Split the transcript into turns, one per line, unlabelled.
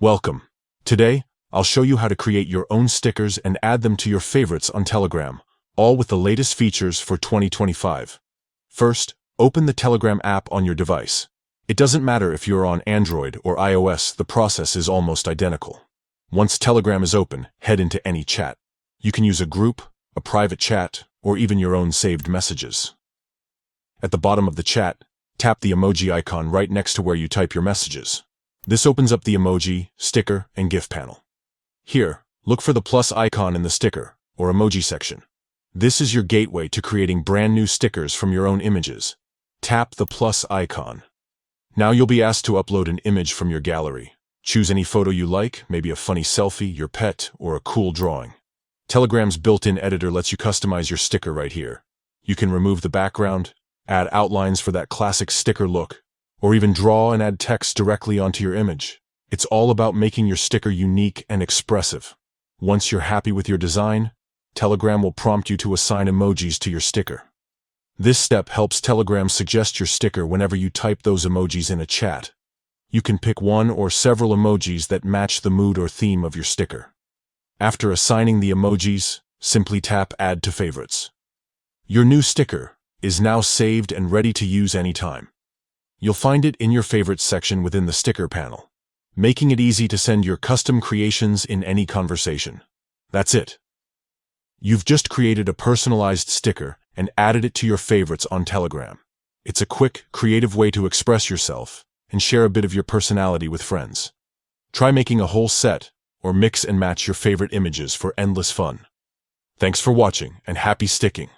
Welcome. Today, I'll show you how to create your own stickers and add them to your favorites on Telegram, all with the latest features for 2025. First, open the Telegram app on your device. It doesn't matter if you're on Android or iOS, the process is almost identical. Once Telegram is open, head into any chat. You can use a group, a private chat, or even your own saved messages. At the bottom of the chat, tap the emoji icon right next to where you type your messages. This opens up the emoji, sticker, and GIF panel. Here, look for the plus icon in the sticker, or emoji section. This is your gateway to creating brand new stickers from your own images. Tap the plus icon. Now you'll be asked to upload an image from your gallery. Choose any photo you like, maybe a funny selfie, your pet, or a cool drawing. Telegram's built-in editor lets you customize your sticker right here. You can remove the background, add outlines for that classic sticker look, or even draw and add text directly onto your image. It's all about making your sticker unique and expressive. Once you're happy with your design, Telegram will prompt you to assign emojis to your sticker. This step helps Telegram suggest your sticker whenever you type those emojis in a chat. You can pick one or several emojis that match the mood or theme of your sticker. After assigning the emojis, simply tap Add to Favorites. Your new sticker is now saved and ready to use anytime. You'll find it in your Favorites section within the sticker panel, making it easy to send your custom creations in any conversation. That's it. You've just created a personalized sticker and added it to your favorites on Telegram. It's a quick, creative way to express yourself and share a bit of your personality with friends. Try making a whole set or mix and match your favorite images for endless fun. Thanks for watching and happy sticking!